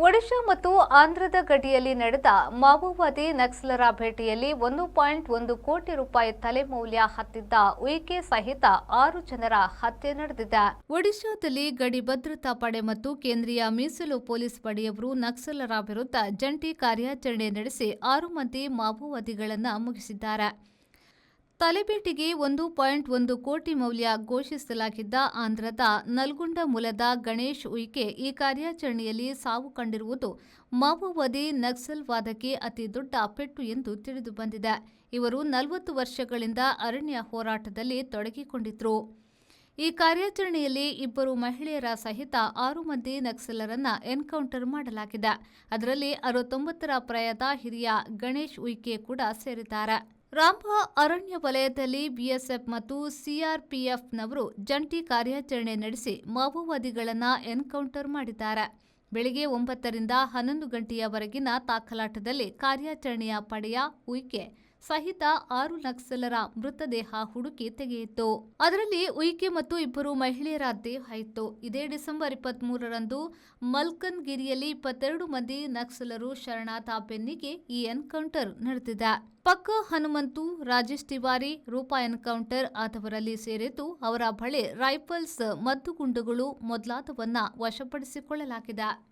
ಒಡಿಶಾ ಮತ್ತು ಆಂಧ್ರದ ಗಡಿಯಲ್ಲಿ ನಡೆದ ಮಾವೋವಾದಿ ನಕ್ಸಲರ ಭೇಟಿಯಲ್ಲಿ 1.1 ಕೋಟಿ ರೂಪಾಯಿ ತಲೆ ಮೌಲ್ಯ ಹತ್ತಿದ್ದ ಉಯಿಕೆ ಸಹಿತ 6 ಜನರ ಹತ್ಯೆ ನಡೆದಿದೆ. ಒಡಿಶಾದಲ್ಲಿ ಗಡಿ ಭದ್ರತಾ ಪಡೆ ಮತ್ತು ಕೇಂದ್ರೀಯ ಮೀಸಲು ಪೊಲೀಸ್ ಪಡೆಯವರು ನಕ್ಸಲರ ವಿರುದ್ಧ ಜಂಟಿ ಕಾರ್ಯಾಚರಣೆ ನಡೆಸಿ 6 ಮಂದಿ ಮಾವೋವಾದಿಗಳನ್ನು ಮುಗಿಸಿದ್ದಾರೆ. ತಲೆಬೇಟಿಗೆ 1.1 ಕೋಟಿ ಮೌಲ್ಯ ಘೋಷಿಸಲಾಗಿದ್ದ ಆಂಧ್ರದ ನಲ್ಗೊಂಡ ಮೂಲದ ಗಣೇಶ್ ಉಯಿಕೆ ಈ ಕಾರ್ಯಾಚರಣೆಯಲ್ಲಿ ಸಾವು ಕಂಡಿರುವುದು ಮಾವೋವಾದಿ ನಕ್ಸಲ್ವಾದಕ್ಕೆ ಅತಿ ದೊಡ್ಡ ಪೆಟ್ಟು ಎಂದು ತಿಳಿದುಬಂದಿದೆ. ಇವರು 40 ವರ್ಷಗಳಿಂದ ಅರಣ್ಯ ಹೋರಾಟದಲ್ಲಿ ತೊಡಗಿಕೊಂಡಿದ್ರು. ಈ ಕಾರ್ಯಾಚರಣೆಯಲ್ಲಿ 2 ಮಹಿಳೆಯರ ಸಹಿತ 6 ಮಂದಿ ನಕ್ಸಲರನ್ನ ಎನ್ಕೌಂಟರ್ ಮಾಡಲಾಗಿದೆ. ಅದರಲ್ಲಿ 69 ಪ್ರಾಯದ ಹಿರಿಯ ಗಣೇಶ್ ಉಯಿಕೆ ಕೂಡ ಸೇರಿದ್ದಾರೆ. ರಾಂಬಾ ಅರಣ್ಯ ವಲಯದಲ್ಲಿ ಬಿಎಸ್ಎಫ್ ಮತ್ತು ಸಿಆರ್ಪಿಎಫ್ನವರು ಜಂಟಿ ಕಾರ್ಯಾಚರಣೆ ನಡೆಸಿ ಮಾವೋವಾದಿಗಳನ್ನು ಎನ್ಕೌಂಟರ್ ಮಾಡಿದ್ದಾರೆ. ಬೆಳಗ್ಗೆ 9 ರಿಂದ 11 ಗಂಟೆಯವರೆಗಿನ ತಾಕಲಾಟದಲ್ಲಿ ಕಾರ್ಯಾಚರಣೆಯ ಪಡೆಯ ಉಯಿಕೆ ಸಹಿತ 6 ನಕ್ಸಲರ ಮೃತದೇಹ ಹುಡುಕಿ ತೆಗೆಯಿತು. ಅದರಲ್ಲಿ ಉಯಿಕೆ ಮತ್ತು 2 ಮಹಿಳೆಯರ ದೇಹ ಇತ್ತು. ಇದೇ ಡಿಸೆಂಬರ್ 23ರಂದು ಮಲ್ಕನ್ಗಿರಿಯಲ್ಲಿ 22 ಮಂದಿ ನಕ್ಸಲರು ಶರಣಾದ ಬೆನ್ನಿಗೆ ಈ ಎನ್ಕೌಂಟರ್ ನಡೆದಿದೆ. ಪಕ್ಕ ಹನುಮಂತು, ರಾಜೇಶ್ ತಿವಾರಿ, ರೂಪಾ ಎನ್ಕೌಂಟರ್ ಆದವರಲ್ಲಿ ಸೇರಿದ್ದು ಅವರ ಬಳಿ ರೈಫಲ್ಸ್, ಮದ್ದುಗುಂಡುಗಳು ಮೊದಲಾದವನ್ನ ವಶಪಡಿಸಿಕೊಳ್ಳಲಾಗಿದೆ.